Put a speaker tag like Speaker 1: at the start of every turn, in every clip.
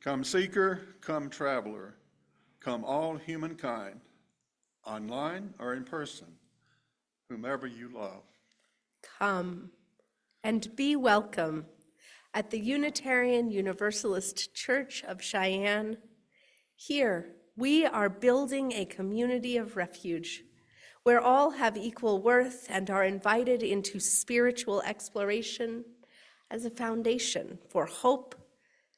Speaker 1: Come seeker, come traveler, come all humankind, online or in person, whomever you love.
Speaker 2: Come and be welcome at the Unitarian Universalist Church of Cheyenne. Here, we are building a community of refuge where all have equal worth and are invited into spiritual exploration as a foundation for hope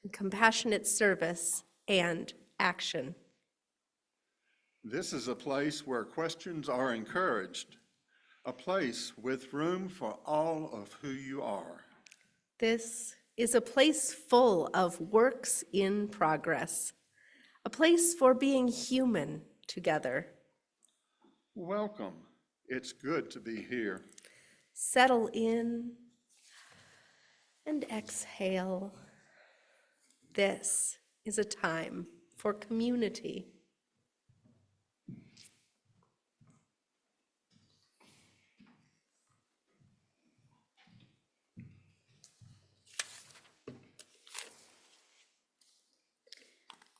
Speaker 2: and compassionate service and action.
Speaker 1: This is a place where questions are encouraged, a place with room for all of who you are.
Speaker 2: This is a place full of works in progress, a place for being human together.
Speaker 1: Welcome. It's good to be here.
Speaker 2: Settle in and exhale. This is a time for community.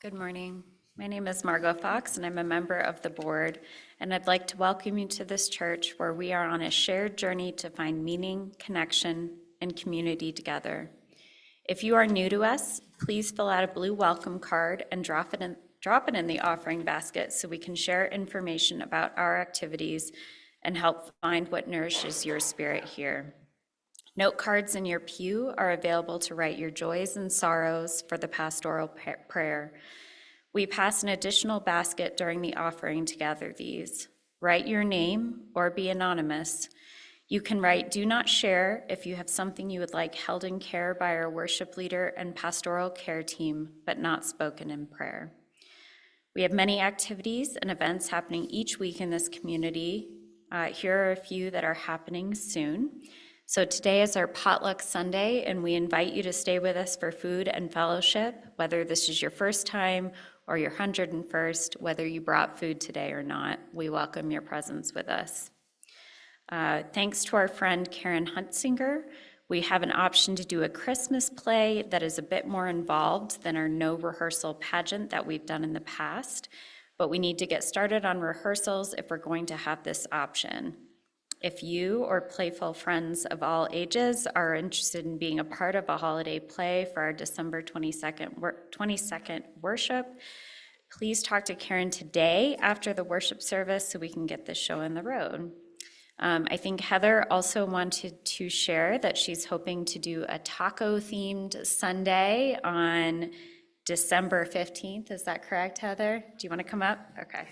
Speaker 3: Good morning. My name is Margot Fox, and I'm a member of the board, and I'd like to welcome you to this church where we are on a shared journey to find meaning, connection, and community together. If you are new to us, please fill out a blue welcome card and drop it in the offering basket so we can share information about our activities and help find what nourishes your spirit here. Note cards in your pew are available to write your joys and sorrows for the pastoral prayer. We pass an additional basket during the offering to gather these. Write your name or be anonymous. You can write "Do not share" if you have something you would like held in care by our worship leader and pastoral care team, but not spoken in prayer. We have many activities and events happening each week in this community. Here are a few that are happening soon. So today is our Potluck Sunday, and we invite you to stay with us for food and fellowship, whether this is your first time or your 101st, whether you brought food today or not. We welcome your presence with us. Thanks to our friend Karen Huntsinger, we have an option to do a Christmas play that is a bit more involved than our no rehearsal pageant that we've done in the past, but we need to get started on rehearsals if we're going to have this option. If you or playful friends of all ages are interested in being a part of a holiday play for our December 22nd worship, please talk to Karen today after the worship service so we can get this show on the road. I think Heather also wanted to share that she's hoping to do a taco-themed Sunday on December 15th. Is that correct, Heather? Do you want to come up? Okay.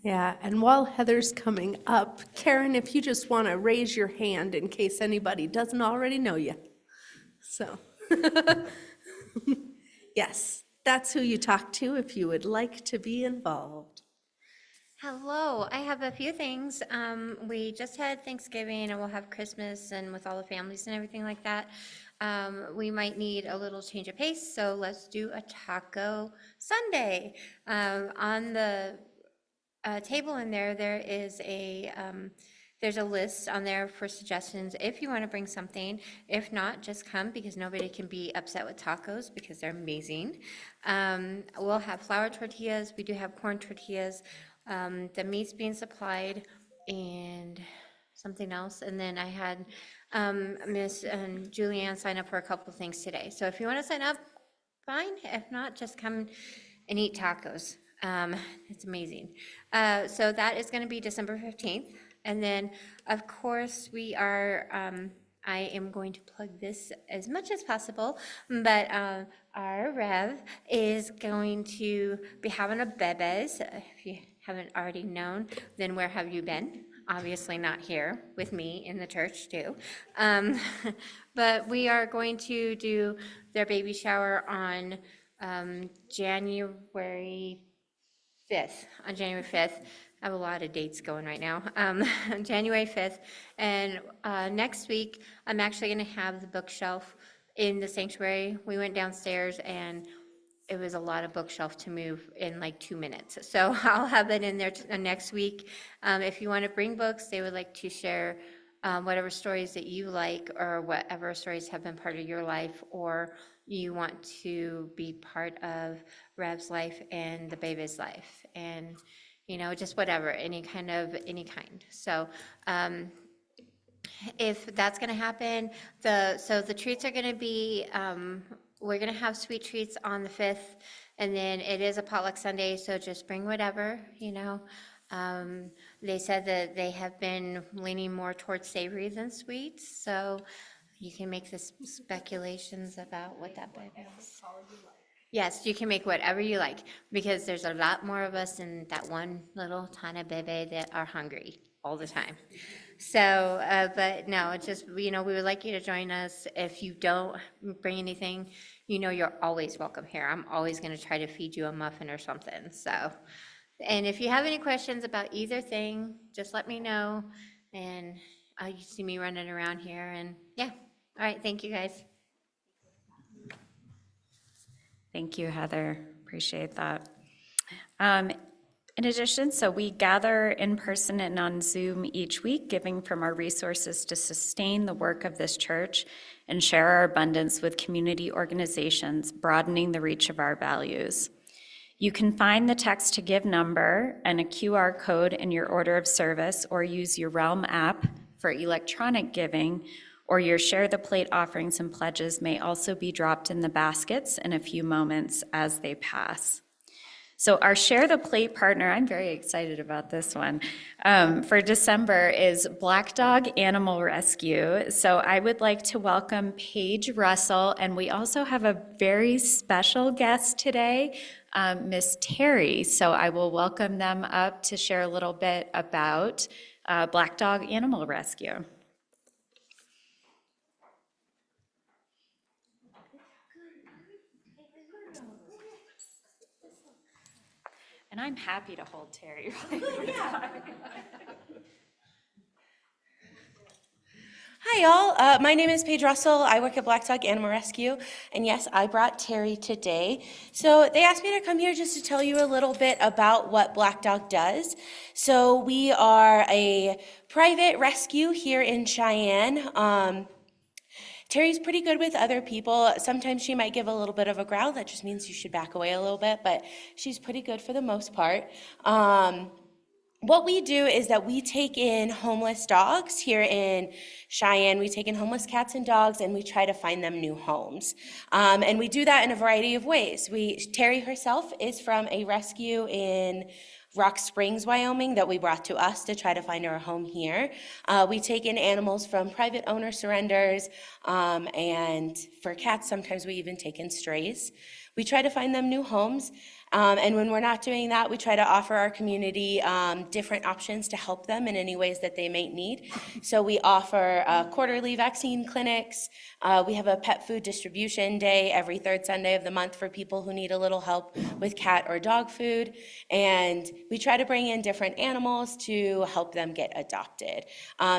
Speaker 2: Yeah, and while Heather's coming up, Karen, if you just want to raise your hand in case anybody doesn't already know you. So, yes, that's who you talk to if you would like to be involved.
Speaker 4: Hello, I have a few things. We just had Thanksgiving and we'll have Christmas and with all the families and everything like that. We might need a little change of pace, so let's do a taco Sunday. On the table in there, there's a list on there for suggestions if you want to bring something. If not, just come because nobody can be upset with tacos because they're amazing. We'll have flour tortillas. We do have corn tortillas. The meat's being supplied and something else. And then I had Miss Julianne sign up for a couple of things today. So if you want to sign up, fine. If not, just come and eat tacos. It's amazing. So that is going to be December 15th. And then, of course, we are, I am going to plug this as much as possible, but our Rev is going to be having a bebes. If you haven't already known, then where have you been? Obviously not here with me in the church too. But we are going to do their baby shower on January 5th. On January 5th. I have a lot of dates going right now. January 5th. And next week, I'm actually going to have the bookshelf in the sanctuary. We went downstairs and it was a lot of bookshelf to move in like 2 minutes. So I'll have it in there next week. If you want to bring books, they would like to share whatever stories that you like or whatever stories have been part of your life or you want to be part of Rev's life and the baby's life, and, just whatever, any kind. So, if that's gonna happen, so the treats are gonna be, we're gonna have sweet treats on the 5th, and then it is a potluck Sunday, so just bring whatever. They said that they have been leaning more towards savory than sweets, so you can make the speculations about what that is. Yes, you can make whatever you like, because there's a lot more of us in that one little tiny baby that are hungry all the time. So, but no, it's just, we would like you to join us. If you don't bring anything, you're always welcome here. I'm always going to try to feed you a muffin or something, so. And if you have any questions about either thing, just let me know, and you see me running around here, and yeah. All right, thank you, guys.
Speaker 3: Thank you, Heather. Appreciate that. In addition, so we gather in person and on Zoom each week, giving from our resources to sustain the work of this church and share our abundance with community organizations, broadening the reach of our values. You can find the text to give number and a QR code in your order of service, or use your Realm app for electronic giving, or your Share the Plate offerings and pledges may also be dropped in the baskets in a few moments as they pass. So our Share the Plate partner, I'm very excited about this one, for December is Black Dog Animal Rescue. So I would like to welcome Paige Russell, and we also have a very special guest today, Miss Terry. So I will welcome them up to share a little bit about Black Dog Animal Rescue. And I'm happy to hold Terry.
Speaker 5: Hi, y'all. My name is Paige Russell. I work at Black Dog Animal Rescue. And yes, I brought Terry today. So they asked me to come here just to tell you a little bit about what Black Dog does. So we are a private rescue here in Cheyenne. Terry's pretty good with other people. Sometimes she might give a little bit of a growl. That just means you should back away a little bit, but she's pretty good for the most part. What we do is that we take in homeless dogs here in Cheyenne. We take in homeless cats and dogs, and we try to find them new homes. And we do that in a variety of ways. Terry herself is from a rescue in Rock Springs, Wyoming, that we brought to us to try to find her a home here. We take in animals from private owner surrenders, and for cats, sometimes we even take in strays. We try to find them new homes. And when we're not doing that, we try to offer our community different options to help them in any ways that they may need. So we offer quarterly vaccine clinics. We have a pet food distribution day every third Sunday of the month for people who need a little help with cat or dog food. And we try to bring in different animals to help them get adopted.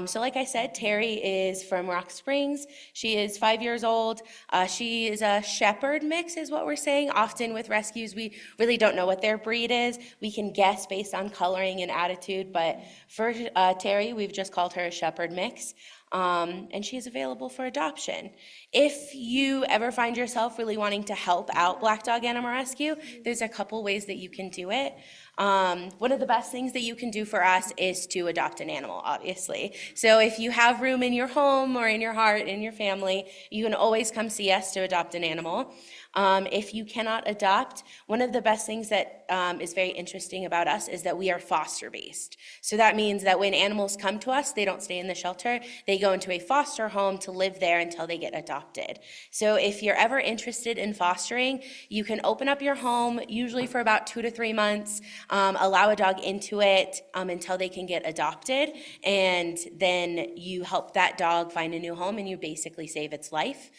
Speaker 5: So like I said, Terry is from Rock Springs. She is 5 years old. She is a shepherd mix is what we're saying. Often with rescues, we really don't know what their breed is. We can guess based on coloring and attitude, but for Terry, we've just called her a shepherd mix. And she's available for adoption. If you ever find yourself really wanting to help out Black Dog Animal Rescue, there's a couple ways that you can do it. One of the best things that you can do for us is to adopt an animal, obviously. So if you have room in your home or in your heart, in your family, you can always come see us to adopt an animal. If you cannot adopt, one of the best things that is very interesting about us is that we are foster-based. So that means that when animals come to us, they don't stay in the shelter. They go into a foster home to live there until they get adopted. So if you're ever interested in fostering, you can open up your home, usually for about 2 to 3 months, allow a dog into it until they can get adopted, and then you help that dog find a new home, and you basically save its life.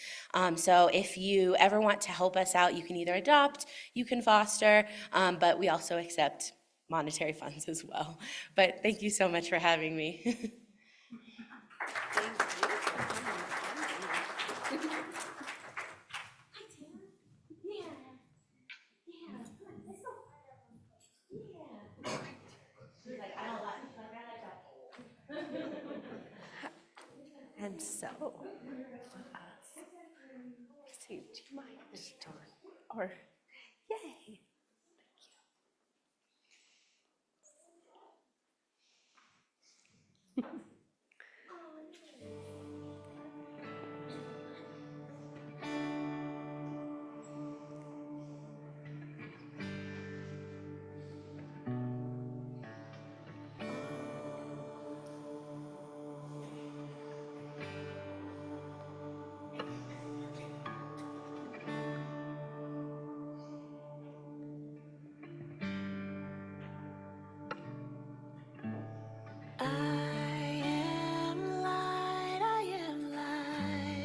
Speaker 5: So if you ever want to help us out, you can either adopt, you can foster, but we also accept monetary funds as well. But thank you so much for having me.
Speaker 2: And so, do you mind? Or, yay.
Speaker 5: I am light, I am light.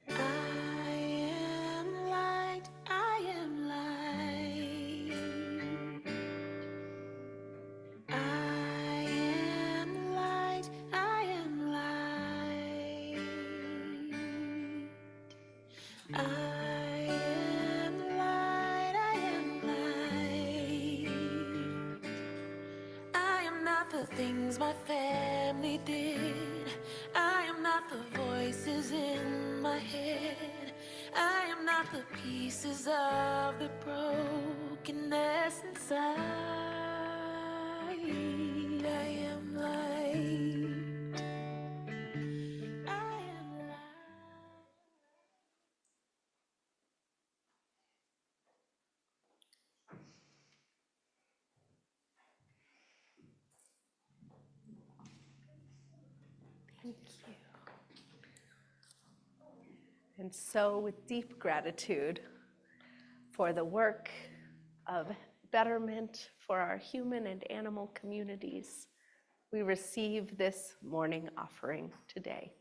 Speaker 5: I am light, I am light. I am light, I am light. I am light, I am light. I am not the things my family did. I am not the voices in my head. I am not the pieces of the brokenness inside. I am light. I am light.
Speaker 2: Thank you. And so, with deep gratitude for the work of betterment for our human and animal communities, we receive this morning offering today.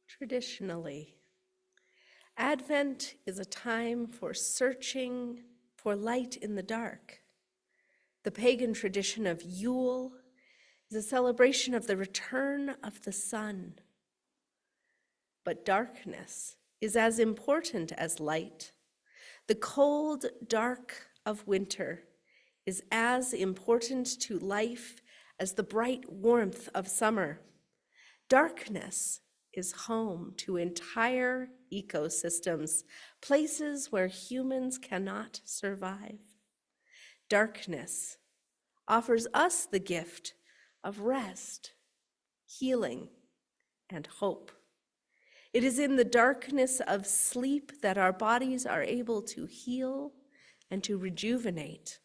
Speaker 2: Traditionally, Advent is a time for searching for light in the dark. The pagan tradition of Yule is a celebration of the return of the sun. But darkness is as important as light. The cold dark of winter is as important to life as the bright warmth of summer. Darkness is home to entire ecosystems, places where humans cannot survive. Darkness offers us the gift of rest, healing, and hope. It is in the darkness of sleep that our bodies are able to heal and to rejuvenate.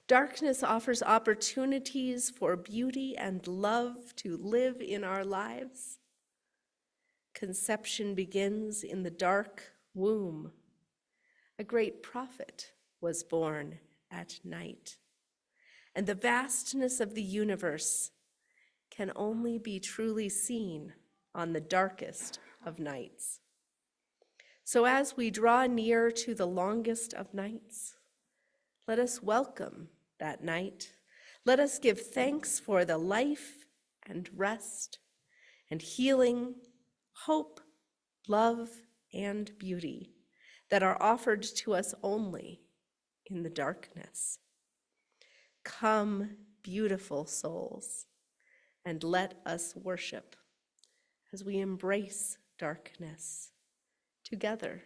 Speaker 2: Darkness offers opportunities for beauty and love to live in our lives. Conception begins in the dark womb. A great prophet was born at night. And the vastness of the universe can only be truly seen on the darkest of nights. So as we draw near to the longest of nights, let us welcome that night. Let us give thanks for the life and rest and healing, hope, love, and beauty that are offered to us only in the darkness. Come, beautiful souls, and let us worship as we embrace darkness together.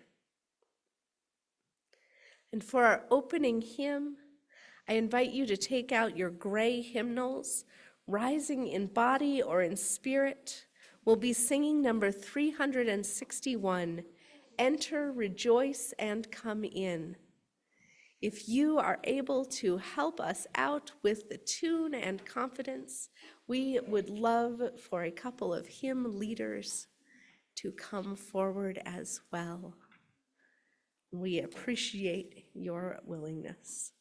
Speaker 2: And for our opening hymn, I invite you to take out your gray hymnals. Rising in body or in spirit, we'll be singing number 361, Enter, Rejoice, and Come In. If you are able to help us out with the tune and confidence, we would love for a couple of hymn leaders to come forward as well. We appreciate your willingness.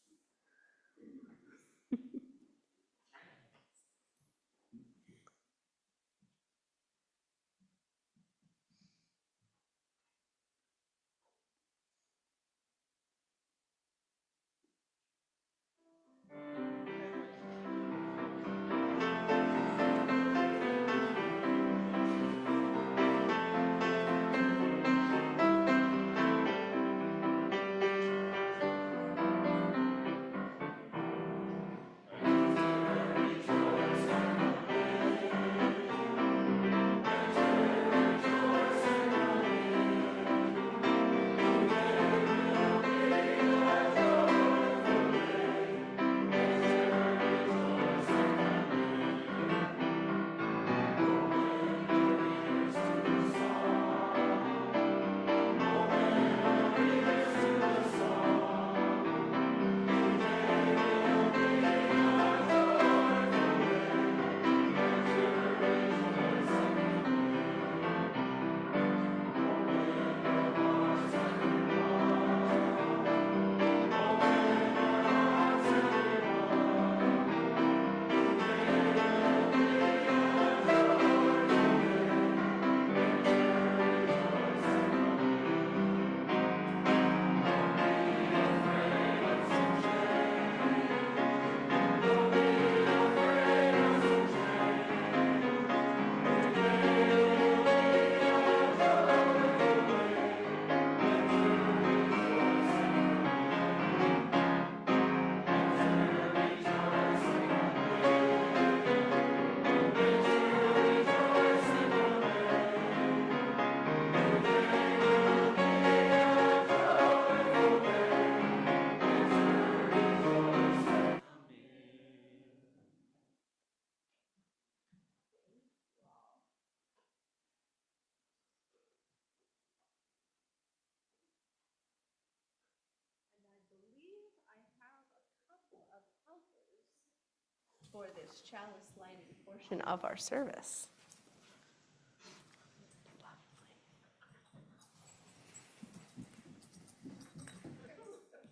Speaker 2: For this chalice lighting portion of our service.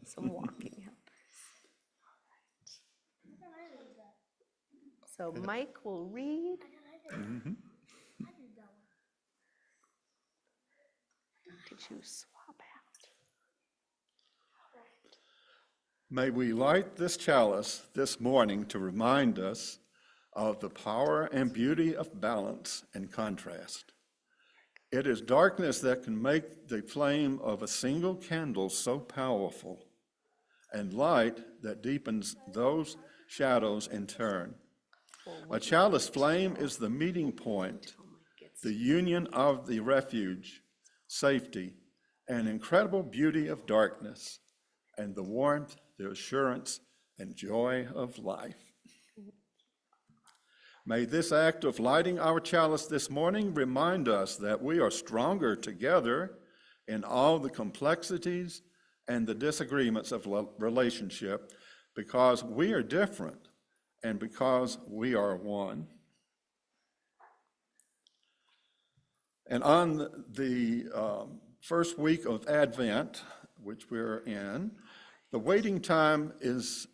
Speaker 2: Some walking help. So Mike will read. Did you swap out?
Speaker 1: May we light this chalice this morning to remind us of the power and beauty of balance and contrast. It is darkness that can make the flame of a single candle so powerful, and light that deepens those shadows in turn. A chalice flame is the meeting point, the union of the refuge, safety, and incredible beauty of darkness, and the warmth, the assurance, and joy of life. May this act of lighting our chalice this morning remind us that we are stronger together in all the complexities and the disagreements of relationship because we are different and because we are one. And on the first week of Advent, which we're in, the waiting time is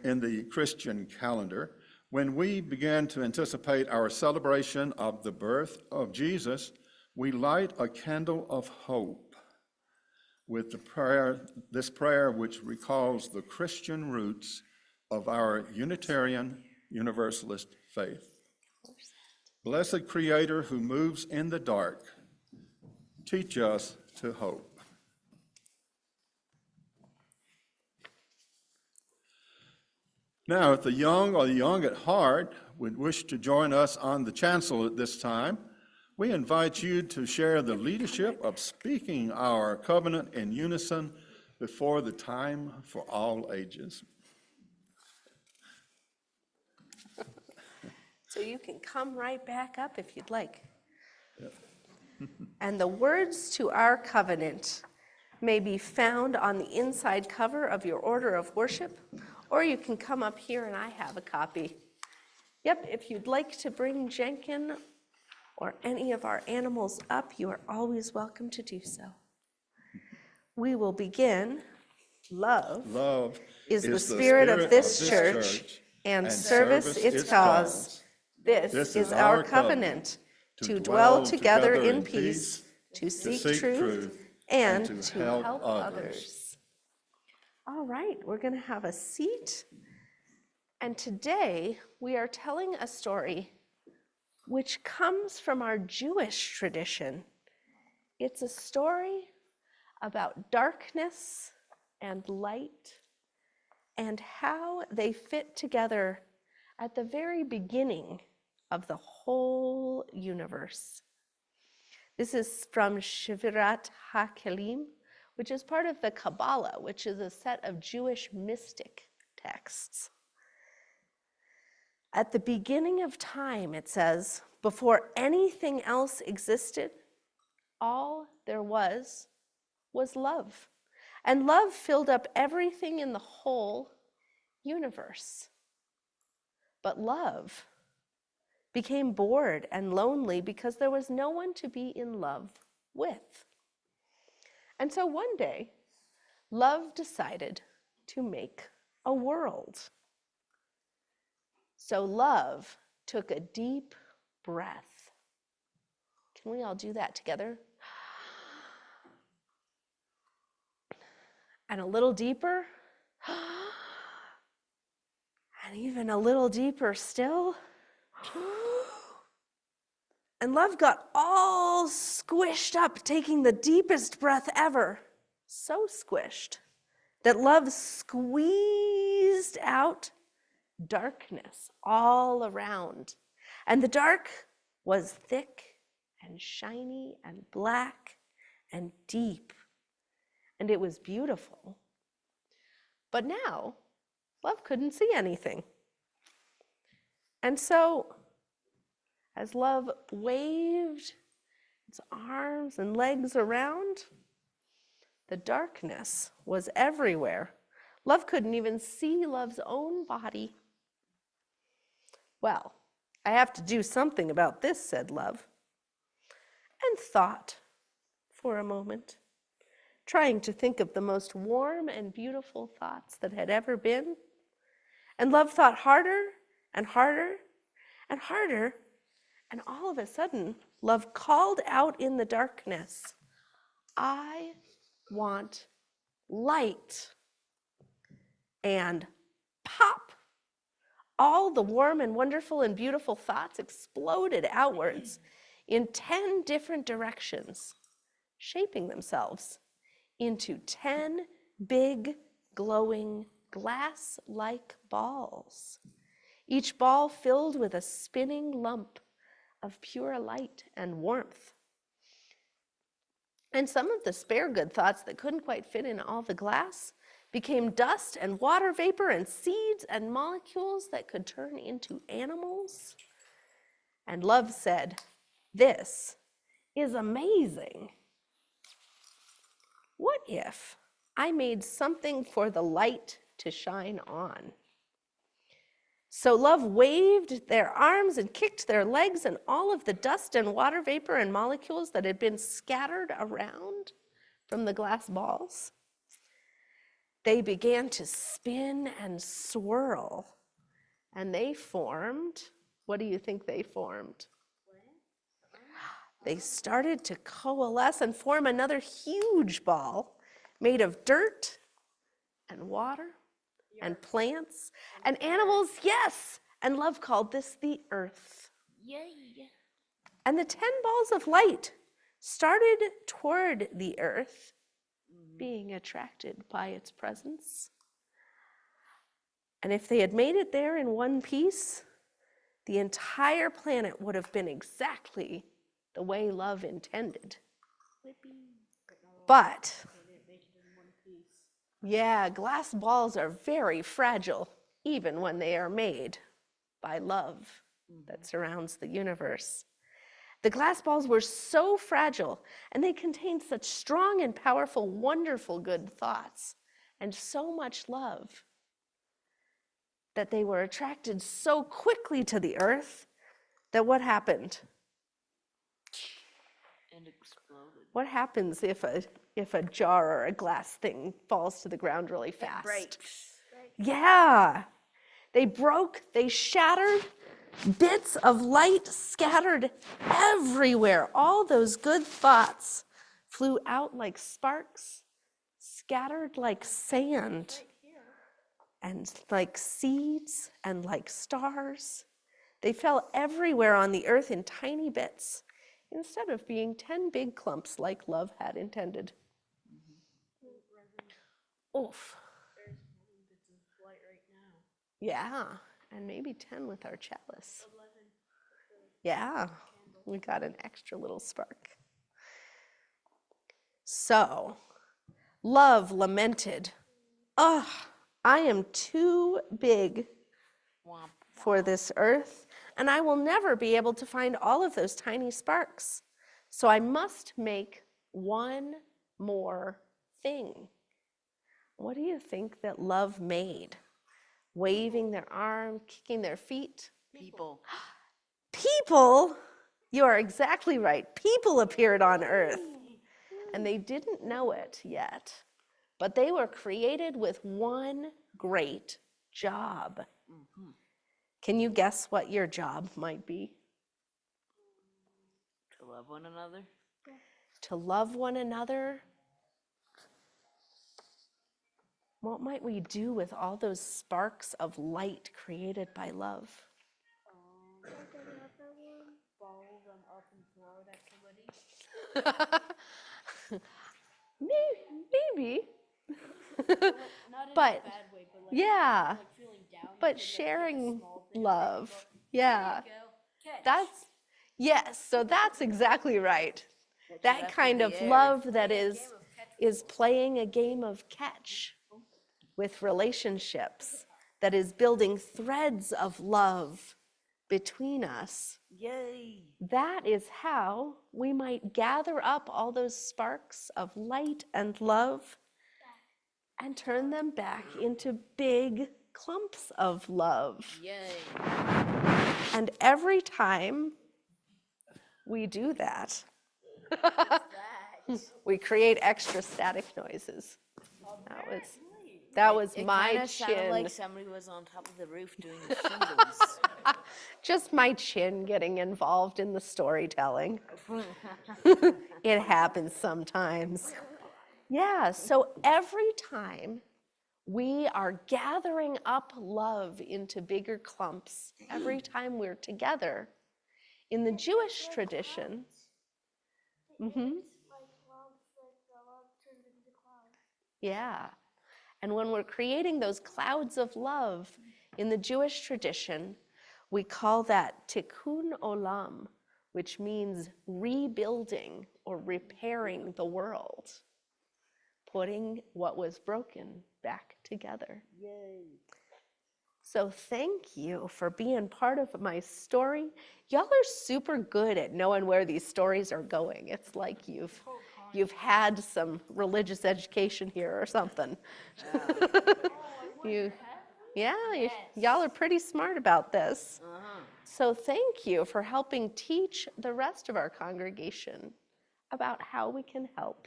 Speaker 1: in the Christian calendar. When we begin to anticipate our celebration of the birth of Jesus, we light a candle of hope with this prayer which recalls the Christian roots of our Unitarian Universalist faith. Blessed Creator who moves in the dark, teach us to hope. Now, if the young or the young at heart would wish to join us on the chancel at this time, we invite you to share the leadership of speaking our covenant in unison before the time for all ages.
Speaker 2: So you can come right back up if you'd like. And the words to our covenant may be found on the inside cover of your order of worship, or you can come up here and I have a copy. Yep, if you'd like to bring Jenkin or any of our animals up, you are always welcome to do so. We will begin. Love
Speaker 1: Love
Speaker 2: is the spirit of this church, and service its cause. This is our covenant, to dwell together in peace, to seek truth, and to help others. All right, we're going to have a seat. And today we are telling a story which comes from our Jewish tradition. It's a story about darkness and light and how they fit together at the very beginning of the whole universe. This is from Shivirat HaKelim, which is part of the Kabbalah, which is a set of Jewish mystic texts. At the beginning of time, it says, before anything else existed, all there was love. And love filled up everything in the whole universe. But love became bored and lonely because there was no one to be in love with. And so one day, love decided to make a world. So love took a deep breath. Can we all do that together? And a little deeper. And even a little deeper still. And love got all squished up, taking the deepest breath ever. So squished that love squeezed out darkness all around. And the dark was thick and shiny and black and deep. And it was beautiful. But now, love couldn't see anything. And so, as love waved its arms and legs around, the darkness was everywhere. Love couldn't even see love's own body. Well, I have to do something about this, said love, and thought for a moment, trying to think of the most warm and beautiful thoughts that had ever been. And love thought harder and harder and harder, and all of a sudden, love called out in the darkness, I want light. And pop! All the warm and wonderful and beautiful thoughts exploded outwards in 10 different directions, shaping themselves into 10 big, glowing, glass-like balls, each ball filled with a spinning lump of pure light and warmth. And some of the spare good thoughts that couldn't quite fit in all the glass became dust and water vapor and seeds and molecules that could turn into animals. And love said, this is amazing. What if I made something for the light to shine on? So love waved their arms and kicked their legs, and all of the dust and water vapor and molecules that had been scattered around from the glass balls, they began to spin and swirl, and they formed, what do you think they formed? They started to coalesce and form another huge ball made of dirt and water and plants and animals, yes! And love called this the earth. Yay! And the 10 balls of light started toward the earth, being attracted by its presence. And if they had made it there in one piece, the entire planet would have been exactly the way love intended. But, yeah, glass balls are very fragile, even when they are made by love that surrounds the universe. The glass balls were so fragile, and they contained such strong and powerful, wonderful good thoughts, and so much love, that they were attracted so quickly to the earth that what happened?
Speaker 6: And exploded.
Speaker 2: What happens if a jar or a glass thing falls to the ground really fast?
Speaker 6: Breaks.
Speaker 2: Yeah. They broke, they shattered, bits of light scattered everywhere. All those good thoughts flew out like sparks, scattered like sand, and like seeds and like stars. They fell everywhere on the earth in tiny bits, instead of being 10 big clumps like love had intended. Oof. Yeah, and maybe 10 with our chalice. Yeah, we got an extra little spark. So, love lamented, "Ugh, I am too big for this earth, and I will never be able to find all of those tiny sparks. So I must make one more thing." What do you think that love made? Waving their arm, kicking their feet?
Speaker 6: People.
Speaker 2: People? You are exactly right. People appeared on earth, and they didn't know it yet, but they were created with one great job. Can you guess what your job might be?
Speaker 6: To love one another.
Speaker 2: To love one another? What might we do with all those sparks of light created by love?
Speaker 7: Ball them up and throw it at somebody.
Speaker 2: Maybe.
Speaker 7: Not in
Speaker 2: But,
Speaker 7: a bad way, but like,
Speaker 2: yeah,
Speaker 7: like feeling down.
Speaker 2: but
Speaker 7: you could, like, take a
Speaker 2: sharing
Speaker 7: small thing,
Speaker 2: love. Yeah,
Speaker 7: go, catch.
Speaker 2: that's, yes, so that's exactly right. That kind of love that is playing a game of catch with relationships, that is building threads of love between us.
Speaker 6: Yay.
Speaker 2: That is how we might gather up all those sparks of light and love and turn them back into big clumps of love.
Speaker 6: Yay.
Speaker 2: And every time we do that, we create extra static noises. That was my
Speaker 6: Kinda sounded
Speaker 2: chin.
Speaker 6: like somebody was on top of the roof doing shingles.
Speaker 2: Just my chin getting involved in the storytelling. It happens sometimes. Yeah, so every time we are gathering up love into bigger clumps, every time we're together, in the Jewish tradition, yeah, and when we're creating those clouds of love in the Jewish tradition, we call that tikkun olam, which means rebuilding or repairing the world, putting what was broken back together.
Speaker 6: Yay.
Speaker 2: So thank you for being part of my story. Y'all are super good at knowing where these stories are going. It's like you've had some religious education here or something. Y'all are pretty smart about this. So thank you for helping teach the rest of our congregation about how we can help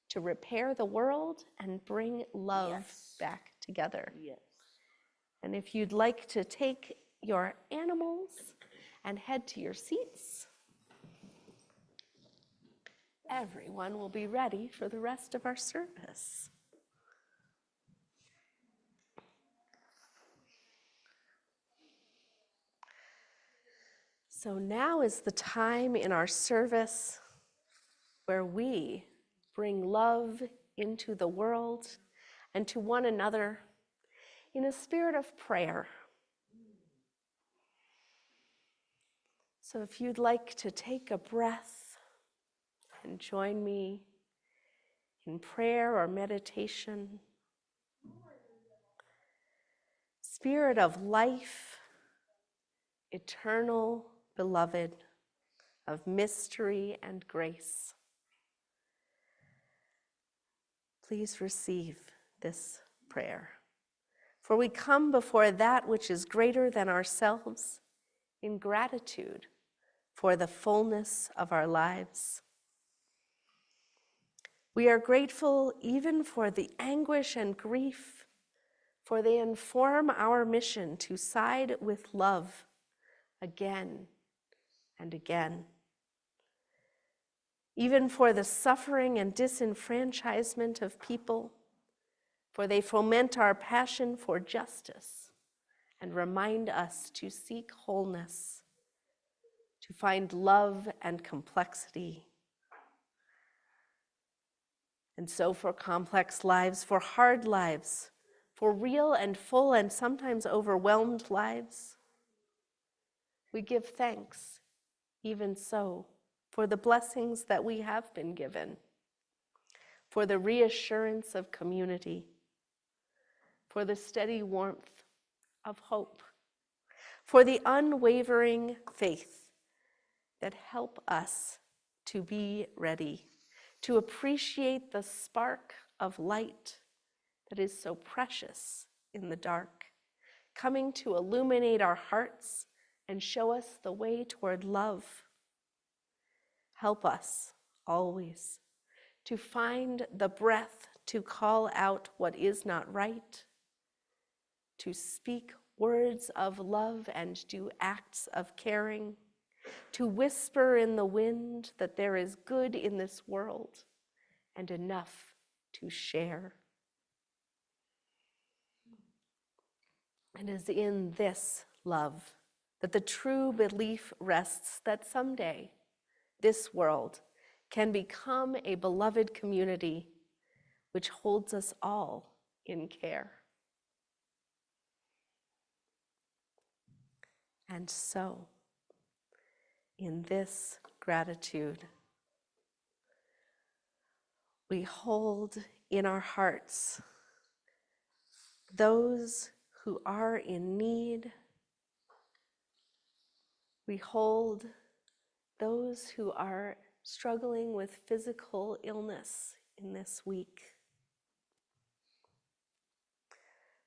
Speaker 2: to repair the world and bring love back together.
Speaker 6: Yes.
Speaker 2: And if you'd like to take your animals and head to your seats, everyone will be ready for the rest of our service. So now is the time in our service where we bring love into the world and to one another in a spirit of prayer. So if you'd like to take a breath and join me in prayer or meditation, Spirit of life, eternal beloved, of mystery and grace. Please receive this prayer. For we come before that which is greater than ourselves in gratitude for the fullness of our lives. We are grateful even for the anguish and grief, for they inform our mission to side with love again and again. Even for the suffering and disenfranchisement of people, for they foment our passion for justice and remind us to seek wholeness, to find love and complexity. And so for complex lives, for hard lives, for real and full and sometimes overwhelmed lives, we give thanks, even so, for the blessings that we have been given, for the reassurance of community, for the steady warmth of hope, for the unwavering faith that help us to be ready, to appreciate the spark of light that is so precious in the dark, coming to illuminate our hearts and show us the way toward love. Help us always to find the breath to call out what is not right, to speak words of love and do acts of caring, to whisper in the wind that there is good in this world and enough to share. It is in this love that the true belief rests that someday this world can become a beloved community which holds us all in care. And so, in this gratitude, we hold in our hearts those who are in need. We hold those who are struggling with physical illness in this week.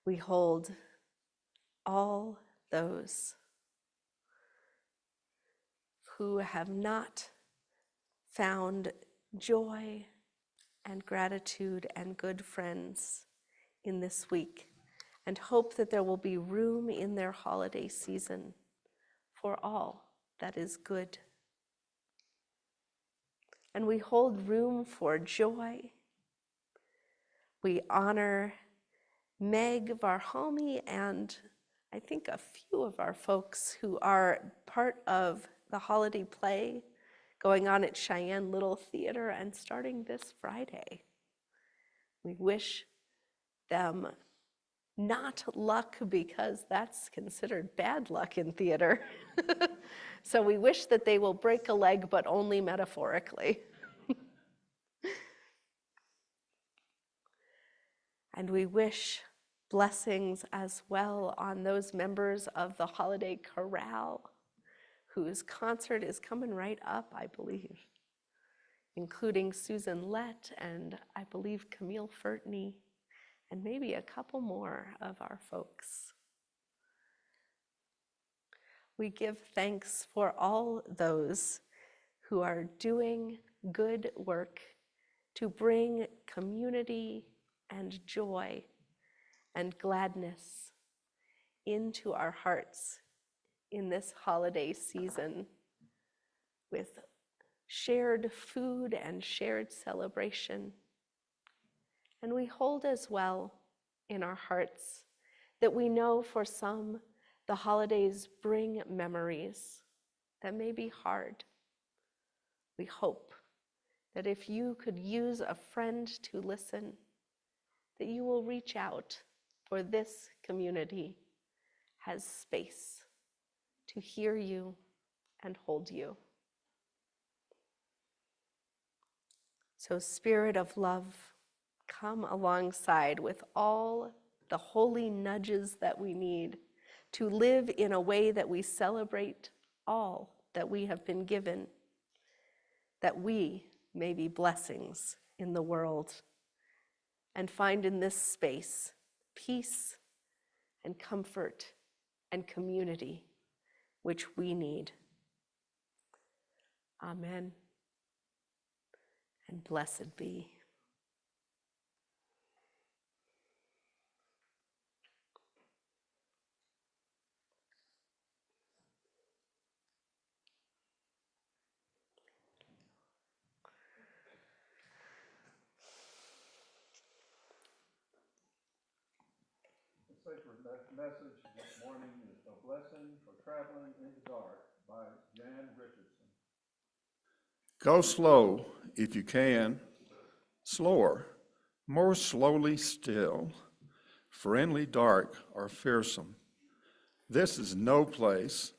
Speaker 2: We hold all those who have not found joy and gratitude and good friends in this week, and hope that there will be room in their holiday season for all that is good. And we hold room for joy. We honor Meg Varhomi and I think a few of our folks who are part of the holiday play going on at Cheyenne Little Theater and starting this Friday. We wish them not luck because that's considered bad luck in theater. So we wish that they will break a leg, but only metaphorically. And we wish blessings as well on those members of the Holiday Chorale whose concert is coming right up, I believe, including Susan Lett and I believe Camille Fertney, and maybe a couple more of our folks. We give thanks for all those who are doing good work to bring community and joy and gladness into our hearts in this holiday season with shared food and shared celebration. And we hold as well in our hearts that we know for some the holidays bring memories that may be hard. We hope that if you could use a friend to listen, that you will reach out, for this community has space to hear you and hold you. So, Spirit of love, come alongside with all the holy nudges that we need to live in a way that we celebrate all that we have been given that we may be blessings in the world and find in this space peace and comfort and community which we need. Amen. And blessed be.
Speaker 1: The sacred message this morning is A Blessing for Traveling in the Dark by Jan Richardson. Go slow if you can, slower, more slowly still, friendly, dark, or fearsome. This is no place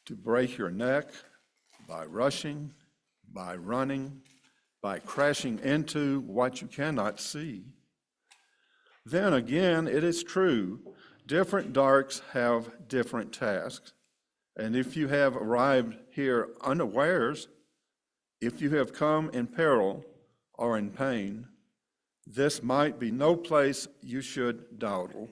Speaker 1: to break your neck by rushing, by running, by crashing into what you cannot see. Then again, it is true, different darks have different tasks. And if you have arrived here unawares, if you have come in peril or in pain, this might be no place you should dawdle.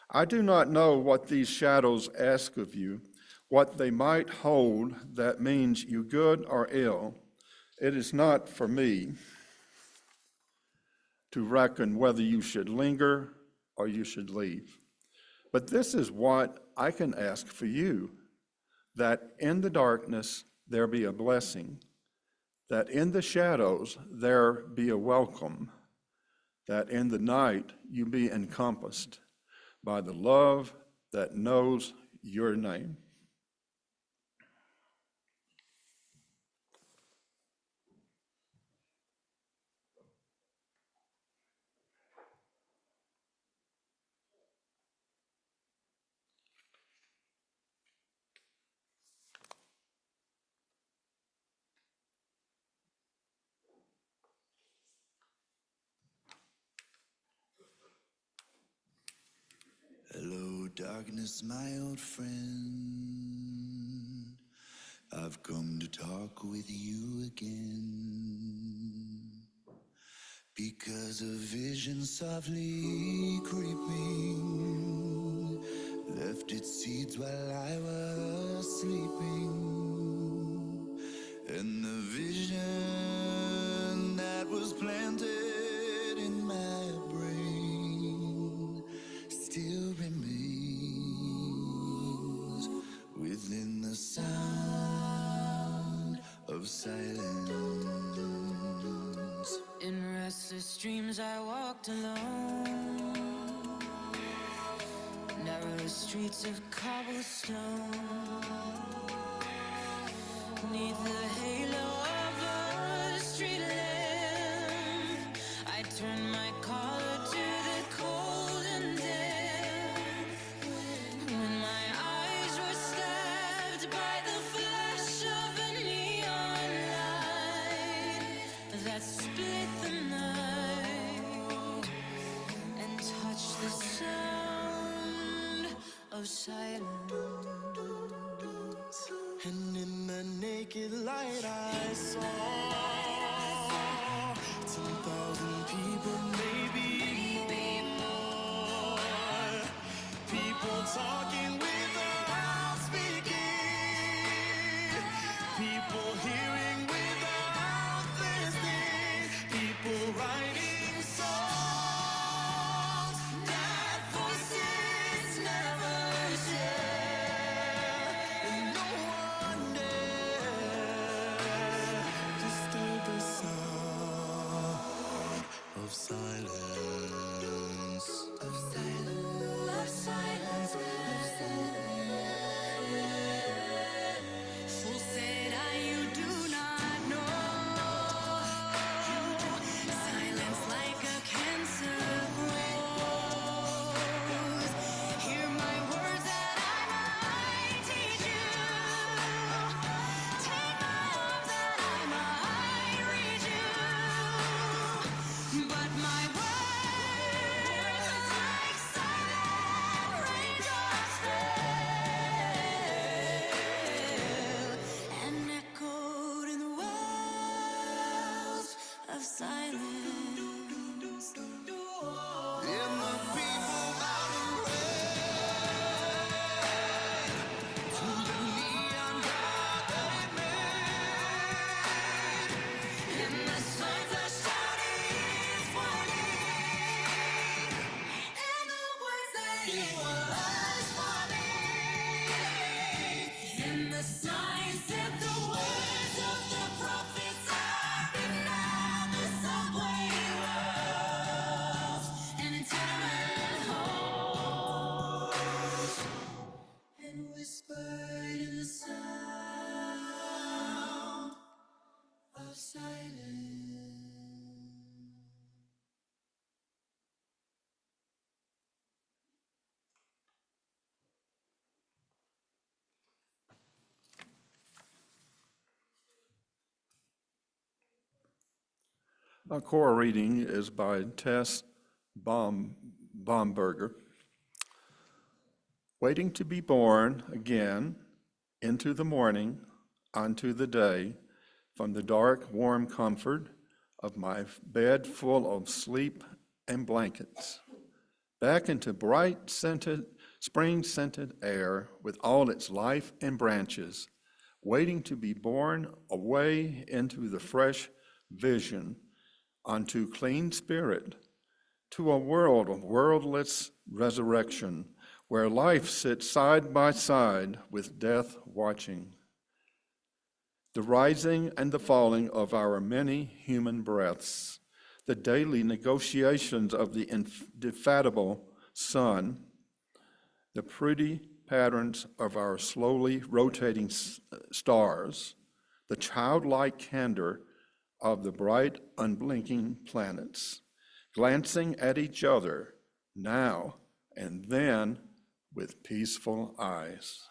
Speaker 1: I do not know what these shadows ask of you, what they might hold that means you good or ill. It is not for me to reckon whether you should linger or you should leave. But this is what I can ask for you, that in the darkness there be a blessing, that in the shadows there be a welcome, that in the night you be encompassed by the love that knows your name.
Speaker 8: Hello, darkness, my old friend. I've come to talk with you again. Because a vision softly creeping left its seeds while I was sleeping. And the vision that was planted in my brain still remains within the sound of silence.
Speaker 9: In restless dreams I walked alone, narrow streets of cobblestone, neath the halo of a street lamp, I turned my collar to the cold and damp. When my eyes were stabbed by the flash of a neon light that split the night and touched the sound of silence.
Speaker 8: And in the naked light I saw 10,000 people, maybe more. People talking without speaking, people hearing without listening, people writing songs that voices never share. And no one dare disturb the sound of silence. Of silence, of silence, of silence.
Speaker 9: Fool said I, you do not know. Silence silence.
Speaker 8: And the people bow to wait to the neon god they made.
Speaker 9: And the signs are shouting warning. And the words that he was falling. And the signs and the words of the prophets are written on the subway walls and in tenement halls. And whispered in the sound of silence.
Speaker 1: Our core reading is by Tess Baumberger. Waiting to be born again into the morning, unto the day, from the dark, warm comfort of my bed full of sleep and blankets, back into bright scented, spring-scented air with all its life and branches, waiting to be born away into the fresh vision, unto clean spirit, to a world of worldless resurrection, where life sits side by side with death watching. The rising and the falling of our many human breaths, the daily negotiations of the indefatigable sun, the pretty patterns of our slowly rotating stars, the childlike candor of the bright, unblinking planets, glancing at each other now and then with peaceful eyes.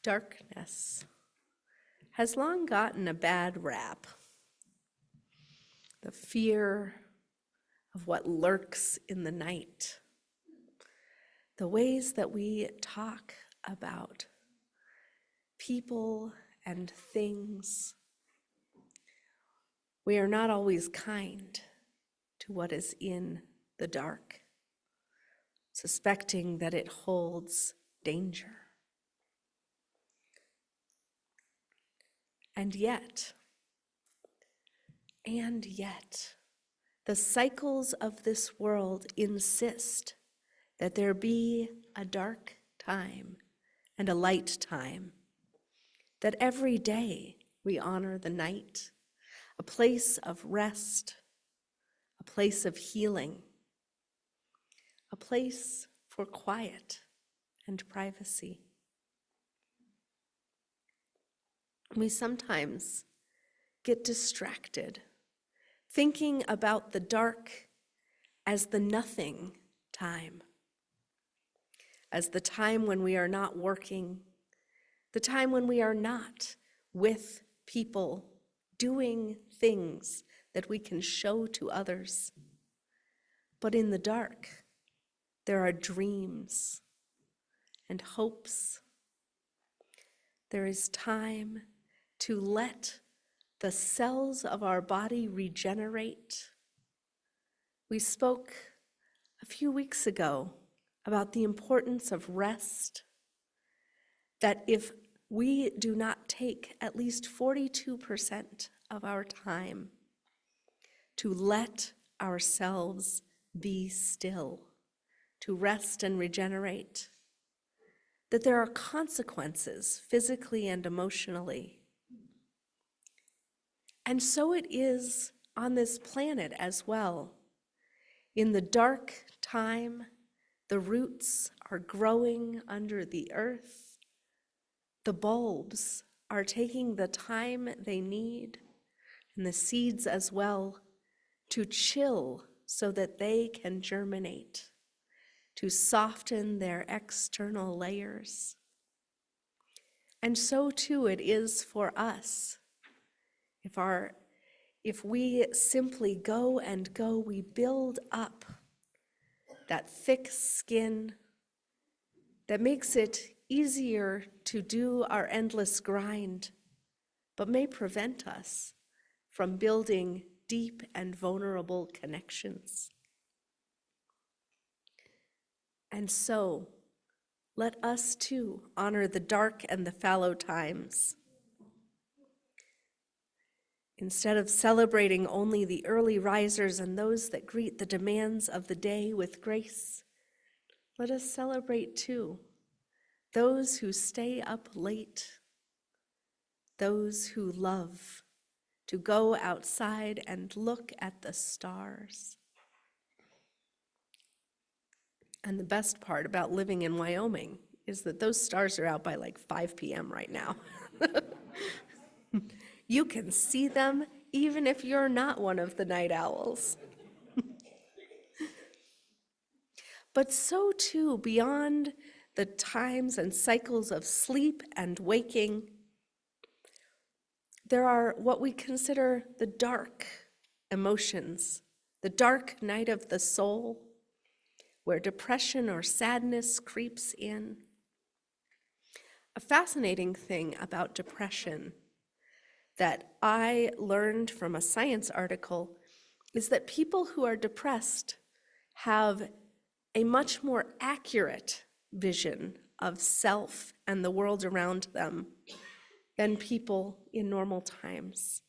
Speaker 2: Darkness has long gotten a bad rap. The fear of what lurks in the night. The ways that we talk about people and things. We are not always kind to what is in the dark, suspecting that it holds danger. And yet, the cycles of this world insist that there be a dark time and a light time, that every day we honor the night, a place of rest, a place of healing, a place for quiet and privacy. We sometimes get distracted, thinking about the dark as the nothing time, as the time when we are not working, the time when we are not with people doing things that we can show to others. But in the dark, there are dreams and hopes. There is time to let the cells of our body regenerate. We spoke a few weeks ago about the importance of rest, that if we do not take at least 42% of our time to let ourselves be still, to rest and regenerate, that there are consequences physically and emotionally. And so it is on this planet as well. In the dark time, the roots are growing under the earth. The bulbs are taking the time they need, and the seeds as well, to chill so that they can germinate, to soften their external layers. if we simply go and go, we build up that thick skin that makes it easier to do our endless grind, but may prevent us from building deep and vulnerable connections. And so, let us too honor the dark and the fallow times. Instead of celebrating only the early risers and those that greet the demands of the day with grace, let us celebrate too those who stay up late, those who love to go outside and look at the stars. And the best part about living in Wyoming is that those stars are out by like 5 p.m. right now. You can see them even if you're not one of the night owls. But so too, beyond the times and cycles of sleep and waking, there are what we consider the dark emotions, the dark night of the soul, where depression or sadness creeps in. A fascinating thing about depression that I learned from a science article is that people who are depressed have a much more accurate vision of self and the world around them than people in normal times.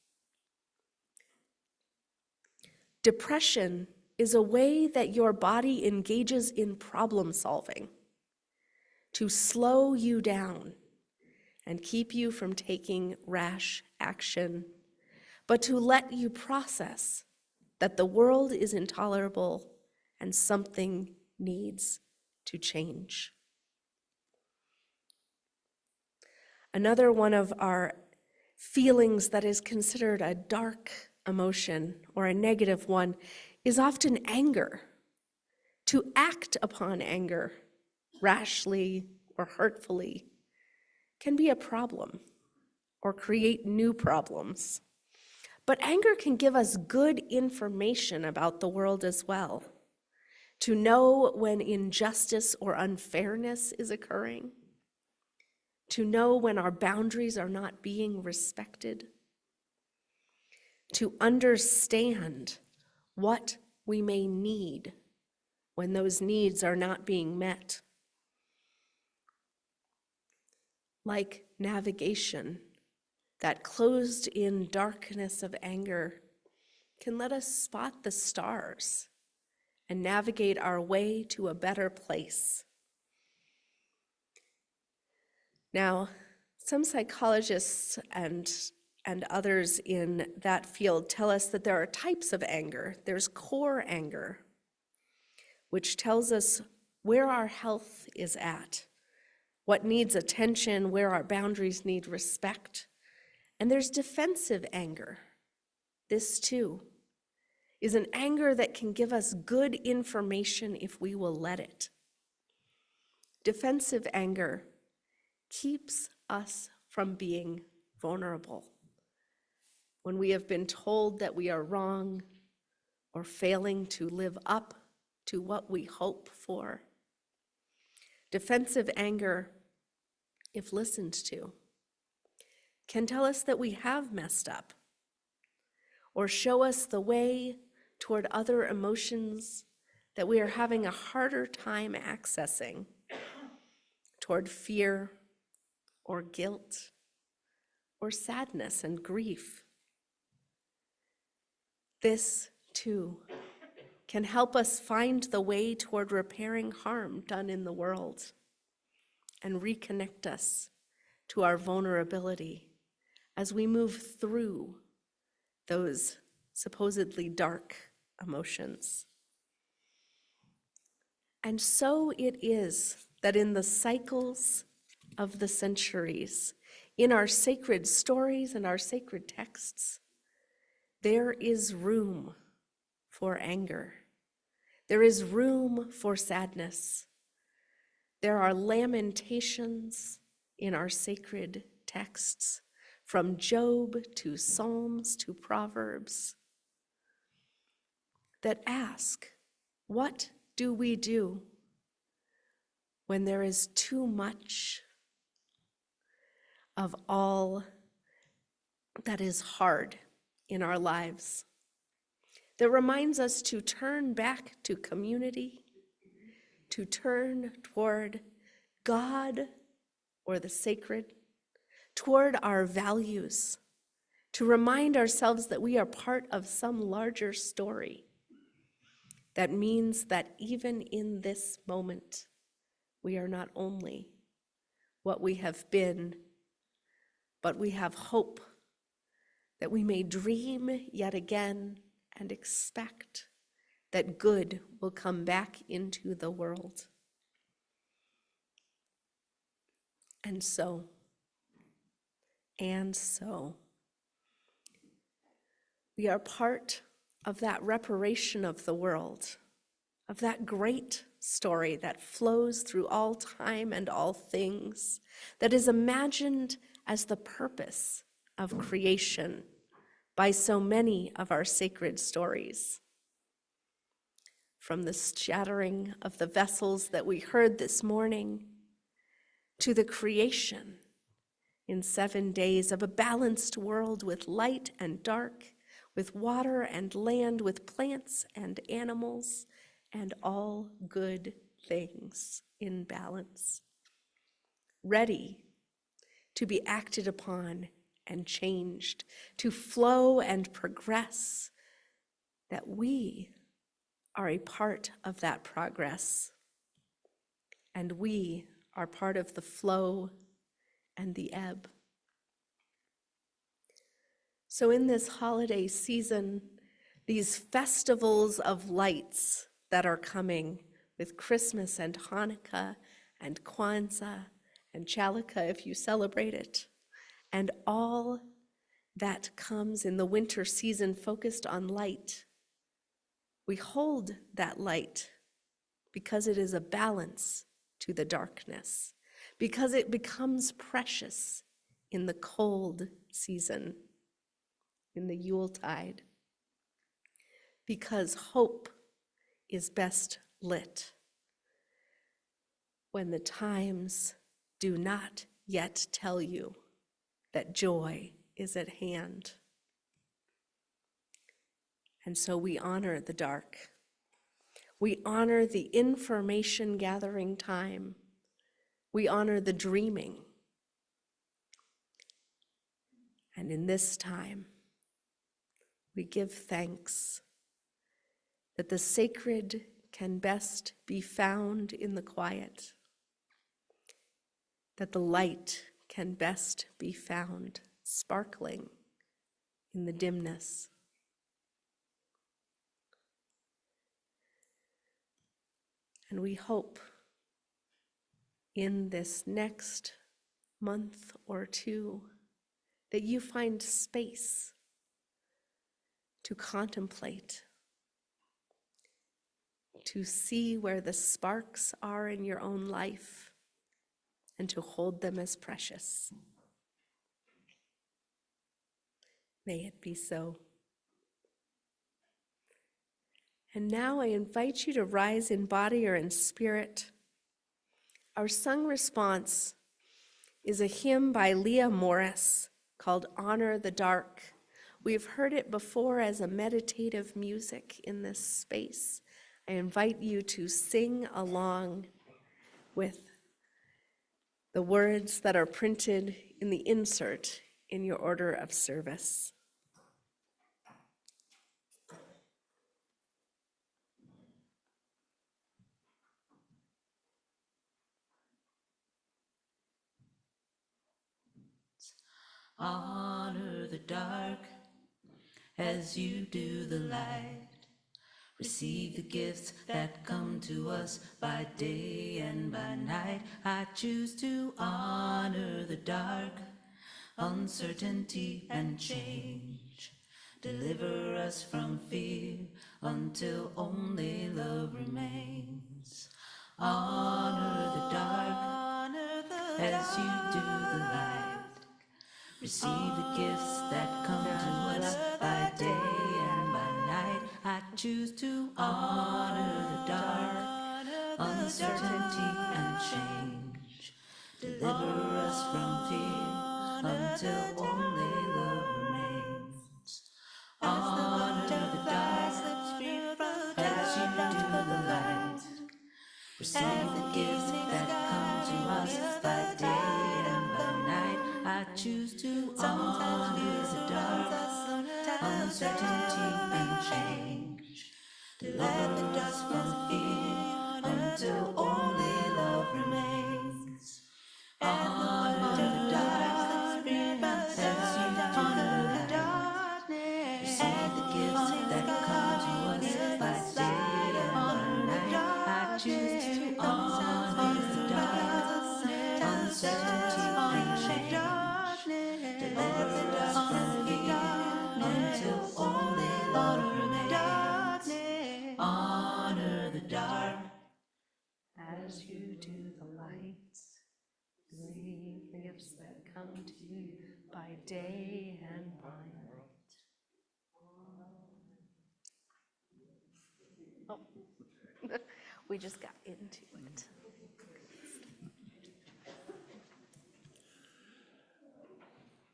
Speaker 2: Depression is a way that your body engages in problem solving to slow you down and keep you from taking rash action, but to let you process that the world is intolerable and something needs to change. Another one of our feelings that is considered a dark emotion or a negative one is often anger. To act upon anger rashly or hurtfully can be a problem or create new problems. But anger can give us good information about the world as well. To know when injustice or unfairness is occurring, to know when our boundaries are not being respected, to understand what we may need when those needs are not being met. Like navigation, that closed-in darkness of anger can let us spot the stars and navigate our way to a better place. Now, some psychologists and others in that field tell us that there are types of anger. There's core anger, which tells us where our health is at, what needs attention, where our boundaries need respect. And there's defensive anger. This too is an anger that can give us good information if we will let it. Defensive anger keeps us from being vulnerable. When we have been told that we are wrong or failing to live up to what we hope for. Defensive anger, if listened to, can tell us that we have messed up or show us the way toward other emotions that we are having a harder time accessing, toward fear or guilt or sadness and grief. This, too, can help us find the way toward repairing harm done in the world and reconnect us to our vulnerability as we move through those supposedly dark emotions. And so it is that in the cycles of the centuries, in our sacred stories and our sacred texts, there is room for anger. There is room for sadness. There are lamentations in our sacred texts from Job to Psalms to Proverbs, that ask, what do we do when there is too much of all that is hard in our lives? That reminds us to turn back to community, to turn toward God or the sacred, toward our values, to remind ourselves that we are part of some larger story. That means that even in this moment, we are not only what we have been, but we have hope that we may dream yet again and expect that good will come back into the world. And so, we are part of that reparation of the world, of that great story that flows through all time and all things, that is imagined as the purpose of creation by so many of our sacred stories. From the shattering of the vessels that we heard this morning, to the creation in 7 days of a balanced world with light and dark, with water and land, with plants and animals, and all good things in balance, ready to be acted upon and changed, to flow and progress, that we are a part of that progress, and we are part of the flow and the ebb. So in this holiday season, these festivals of lights that are coming with Christmas and Hanukkah and Kwanzaa and Chalukah if you celebrate it, and all that comes in the winter season focused on light, we hold that light because it is a balance to the darkness, because it becomes precious in the cold season, in the Yuletide, because hope is best lit when the times do not yet tell you that joy is at hand. And so we honor the dark. We honor the information gathering time. We honor the dreaming. And in this time, we give thanks that the sacred can best be found in the quiet, that the light can best be found sparkling in the dimness. And we hope in this next month or two that you find space to contemplate, to see where the sparks are in your own life, and to hold them as precious. May it be so. And now I invite you to rise in body or in spirit. Our sung response is a hymn by Leah Morris called Honor the Dark. We've heard it before as a meditative music in this space. I invite you to sing along with the words that are printed in the insert in your order of service.
Speaker 9: Honor the dark as you do the light. Receive the gifts that come to us by day and by night. I choose to honor the dark, uncertainty and change. Deliver us from fear until only love remains. Honor the dark as you do the light. receive the gifts that come to us by day and by night. I choose to honor the dark, uncertainty and change. Deliver us from fear until only love remains. Honor the dark as you do the light. Receive the gifts that come to us by day and by night. I choose to honor the dark, uncertainty and change. Deliver us from fear until only love remains. Honor the dark as you honor the darkness. Receive the gifts that come to us by day and by night. I choose to honor the dark, uncertainty and change. Deliver us from fear until only love remains. Honor the dark
Speaker 2: As you do the lights, receive the gifts that come to you by day and by night. Oh, we just got into it.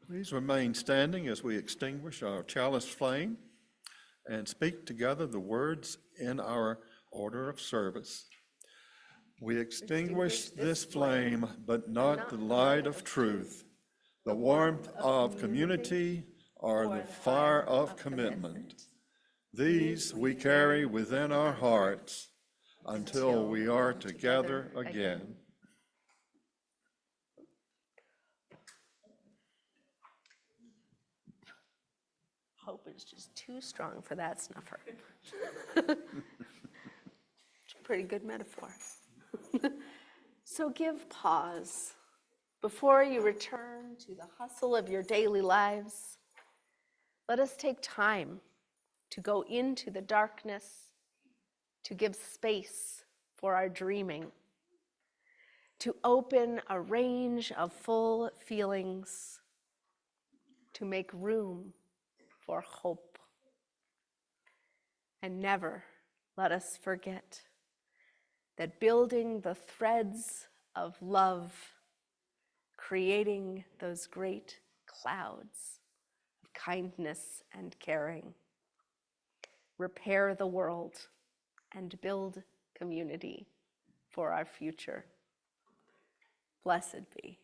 Speaker 1: Please remain standing as we extinguish our chalice flame and speak together the words in our order of service. We extinguish this flame, but not the light of truth, the warmth of community, or the fire of commitment. These we carry within our hearts until we are together again.
Speaker 2: Hope is just too strong for that snuffer. It's a pretty good metaphor. So give pause before you return to the hustle of your daily lives. Let us take time to go into the darkness, to give space for our dreaming, to open a range of full feelings, to make room for hope. And never let us forget that building the threads of love, creating those great clouds of kindness and caring, repair the world and build community for our future. Blessed be.